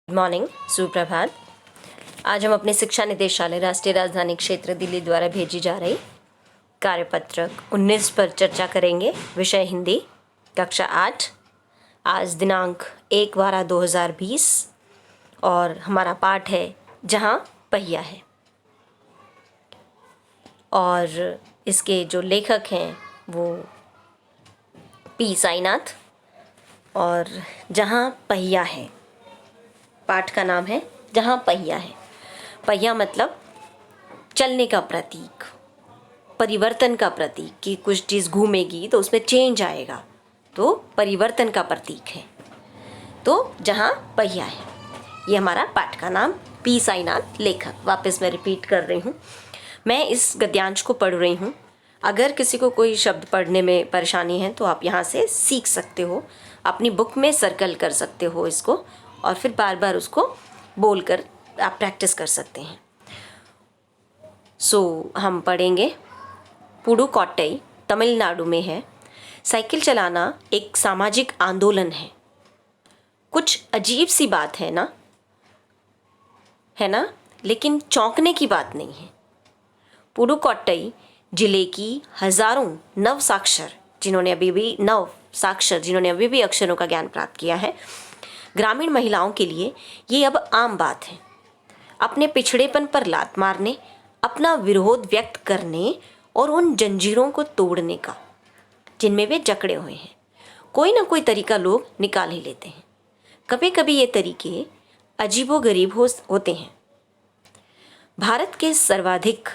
Good morning, सुप्रभात। आज हम अपने शिक्षा निदेशालय राष्ट्रीय राजधानी क्षेत्र दिल्ली द्वारा भेजी जा रही कार्यपत्रक 19 पर चर्चा करेंगे। विषय हिंदी, कक्षा 8। आज दिनांक 1/12/2020 और हमारा पाठ है जहाँ पहिया है। और इसके जो लेखक हैं वो पी साईनाथ। और जहाँ पहिया है, पाठ का नाम है जहाँ पहिया है। पहिया मतलब चलने का प्रतीक, परिवर्तन का प्रतीक, कि कुछ चीज़ घूमेगी तो उसमें चेंज आएगा, तो परिवर्तन का प्रतीक है। तो जहाँ पहिया है, ये हमारा पाठ का नाम। पी साईनाथ लेखक। वापस मैं रिपीट कर रही हूँ, मैं इस गद्यांश को पढ़ रही हूँ। अगर किसी को कोई शब्द पढ़ने में परेशानी है तो आप यहाँ से सीख सकते हो, अपनी बुक में सर्कल कर सकते हो इसको, और फिर बार बार उसको बोलकर आप प्रैक्टिस कर सकते हैं। हम पढ़ेंगे। पुडुकोट्टई तमिलनाडु में है। साइकिल चलाना एक सामाजिक आंदोलन है। कुछ अजीब सी बात है ना, लेकिन चौंकने की बात नहीं है। पुडुकोट्टई जिले की हजारों नवसाक्षर जिन्होंने अभी भी अक्षरों का ज्ञान प्राप्त किया है, ग्रामीण महिलाओं के लिए ये अब आम बात है। अपने पिछड़ेपन पर लात मारने, अपना विरोध व्यक्त करने और उन जंजीरों को तोड़ने का जिनमें वे जकड़े हुए हैं, कोई ना कोई तरीका लोग निकाल ही लेते हैं। कभी कभी ये तरीके अजीबोगरीब होते हैं। भारत के सर्वाधिक,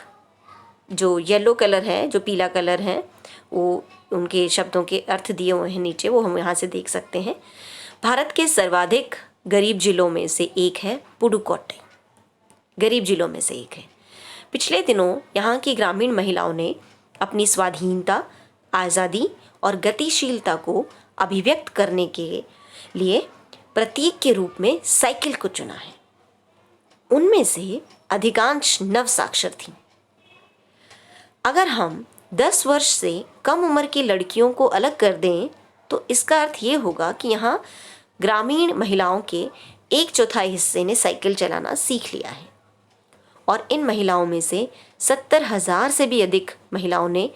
जो येलो कलर है, जो पीला कलर है, वो उनके शब्दों के अर्थ दिए हुए हैं नीचे, वो हम यहाँ से देख सकते हैं। भारत के सर्वाधिक गरीब जिलों में से एक है पुडुकोट्टई। गरीब जिलों में से एक है। पिछले दिनों यहाँ की ग्रामीण महिलाओं ने अपनी स्वाधीनता, आज़ादी और गतिशीलता को अभिव्यक्त करने के लिए प्रतीक के रूप में साइकिल को चुना है। उनमें से अधिकांश नवसाक्षर थीं। अगर हम 10 वर्ष से कम उम्र की लड़कियों को अलग कर दें तो इसका अर्थ ये होगा कि यहाँ ग्रामीण महिलाओं के 1/4 हिस्से ने साइकिल चलाना सीख लिया है। और इन महिलाओं में से 70,000 से भी अधिक महिलाओं ने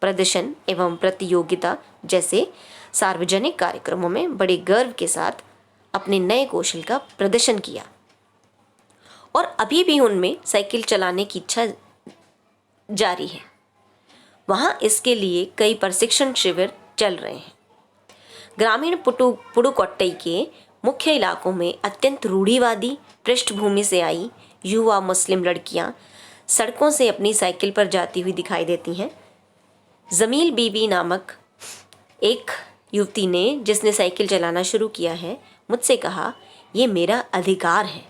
प्रदर्शन एवं प्रतियोगिता जैसे सार्वजनिक कार्यक्रमों में बड़े गर्व के साथ अपने नए कौशल का प्रदर्शन किया। और अभी भी उनमें साइकिल चलाने की इच्छा जारी है। वहाँ इसके लिए कई प्रशिक्षण शिविर चल रहे हैं। ग्रामीण पुडुकोट्टई के मुख्य इलाकों में अत्यंत रूढ़िवादी पृष्ठभूमि से आई युवा मुस्लिम लड़कियां सड़कों से अपनी साइकिल पर जाती हुई दिखाई देती हैं। जमील बीबी नामक एक युवती ने, जिसने साइकिल चलाना शुरू किया है, मुझसे कहा, ये मेरा अधिकार है।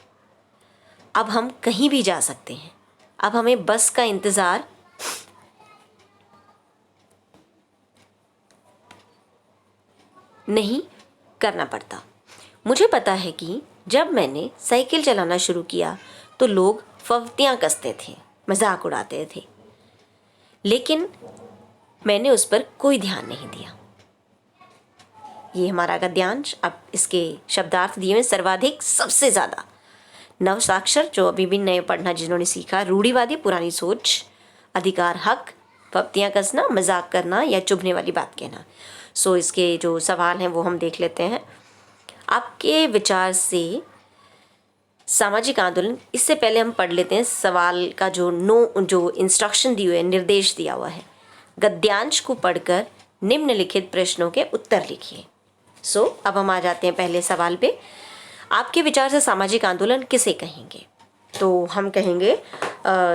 अब हम कहीं भी जा सकते हैं। अब हमें बस का इंतज़ार नहीं करना पड़ता। मुझे पता है कि जब मैंने साइकिल चलाना शुरू किया तो लोग फव्तियाँ कसते थे, मजाक उड़ाते थे, लेकिन मैंने उस पर कोई ध्यान नहीं दिया। ये हमारा गद्यांश। अब इसके शब्दार्थ दिए हुए। सर्वाधिक, सबसे ज़्यादा। नवसाक्षर, जो अभी भी नए पढ़ना जिन्होंने सीखा। रूढ़िवादी, पुरानी सोच। अधिकार, हक। फव्तियाँ कसना, मजाक करना या चुभने वाली बात कहना। इसके जो सवाल हैं वो हम देख लेते हैं। आपके विचार से सामाजिक आंदोलन, इससे पहले हम पढ़ लेते हैं सवाल का जो इंस्ट्रक्शन दी हुई है, निर्देश दिया हुआ है। गद्यांश को पढ़कर निम्नलिखित प्रश्नों के उत्तर लिखिए। अब हम आ जाते हैं पहले सवाल पे। आपके विचार से सामाजिक आंदोलन किसे कहेंगे? तो हम कहेंगे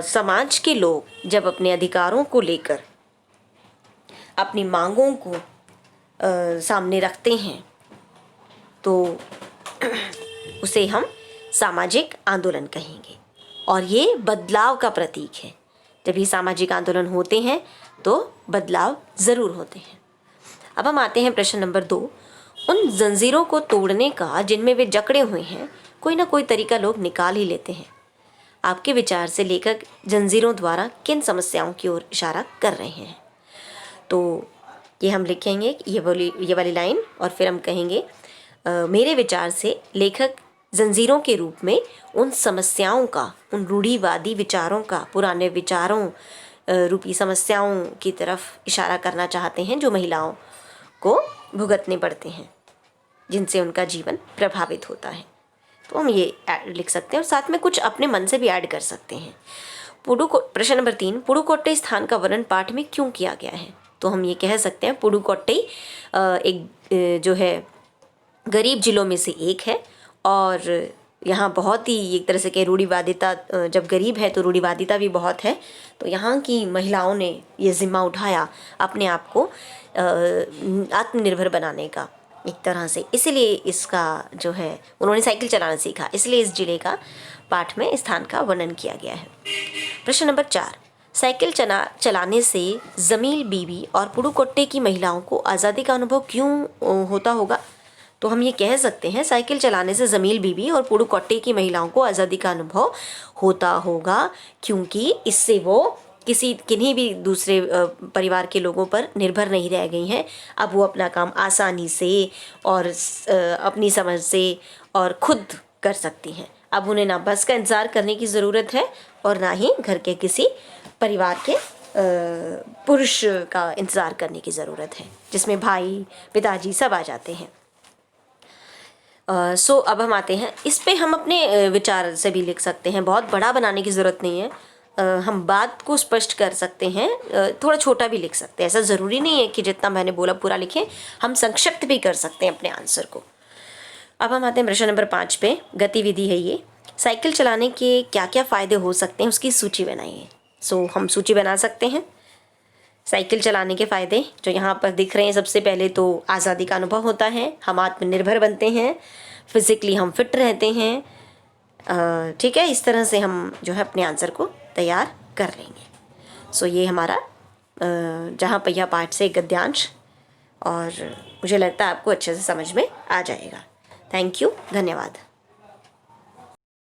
समाज के लोग जब अपने अधिकारों को लेकर अपनी मांगों को सामने रखते हैं तो उसे हम सामाजिक आंदोलन कहेंगे। और ये बदलाव का प्रतीक है। जब ये सामाजिक आंदोलन होते हैं तो बदलाव ज़रूर होते हैं। अब हम आते हैं प्रश्न नंबर 2। उन जंजीरों को तोड़ने का जिनमें वे जकड़े हुए हैं, कोई ना कोई तरीका लोग निकाल ही लेते हैं। आपके विचार से लेखक जंजीरों द्वारा किन समस्याओं की ओर इशारा कर रहे हैं? तो ये हम लिखेंगे ये वाली लाइन, और फिर हम कहेंगे मेरे विचार से लेखक जंजीरों के रूप में उन समस्याओं का, उन रूढ़िवादी विचारों का, पुराने विचारों रूपी समस्याओं की तरफ इशारा करना चाहते हैं जो महिलाओं को भुगतने पड़ते हैं, जिनसे उनका जीवन प्रभावित होता है। तो हम ये लिख सकते हैं और साथ में कुछ अपने मन से भी ऐड कर सकते हैं। प्रश्न नंबर 3, पुडुकोट्टई स्थान का वर्णन पाठ में क्यों किया गया है? तो हम ये कह सकते हैं पुडुकोट्टई एक जो है गरीब जिलों में से एक है और यहाँ बहुत ही एक तरह से कि रूढ़िवादिता, जब गरीब है तो रूढ़िवादिता भी बहुत है। तो यहाँ की महिलाओं ने ये ज़िम्मा उठाया अपने आप को आत्मनिर्भर बनाने का एक तरह से, इसलिए इसका जो है उन्होंने साइकिल चलाना सीखा, इसलिए इस जिले का पाठ में स्थान का वर्णन किया गया है। प्रश्न नंबर 4, साइकिल चलाने से जमील बीबी और पुडुकोट्टई की महिलाओं को आज़ादी का अनुभव क्यों होता होगा? तो हम ये कह सकते हैं साइकिल चलाने से जमील बीबी और पुडुकोट्टई की महिलाओं को आज़ादी का अनुभव होता होगा क्योंकि इससे वो किन्हीं भी दूसरे परिवार के लोगों पर निर्भर नहीं रह गई हैं। अब वो अपना काम आसानी से और अपनी समझ से और खुद कर सकती हैं। अब उन्हें ना बस का इंतज़ार करने की ज़रूरत है और ना ही घर के किसी परिवार के पुरुष का इंतज़ार करने की ज़रूरत है, जिसमें भाई, पिताजी सब आ जाते हैं। सो अब हम आते हैं इस पे, हम अपने विचार से भी लिख सकते हैं, बहुत बड़ा बनाने की ज़रूरत नहीं है। हम बात को स्पष्ट कर सकते हैं, थोड़ा छोटा भी लिख सकते हैं, ऐसा ज़रूरी नहीं है कि जितना मैंने बोला पूरा लिखें, हम संक्षिप्त भी कर सकते हैं अपने आंसर को। अब हम आते हैं प्रश्न नंबर 5 पे, गतिविधि है ये, साइकिल चलाने के क्या क्या फ़ायदे हो सकते हैं उसकी सूची बनाइए। सो हम सूची बना सकते हैं। साइकिल चलाने के फ़ायदे जो यहाँ पर दिख रहे हैं, सबसे पहले तो आज़ादी का अनुभव होता है, हम आत्मनिर्भर बनते हैं, फिज़िकली हम फिट रहते हैं। ठीक है, इस तरह से हम जो है अपने आंसर को तैयार कर लेंगे। सो ये हमारा जहाँ पहिया पाठ से गद्यांश, और मुझे लगता है आपको अच्छे से समझ में आ जाएगा। थैंक यू, धन्यवाद।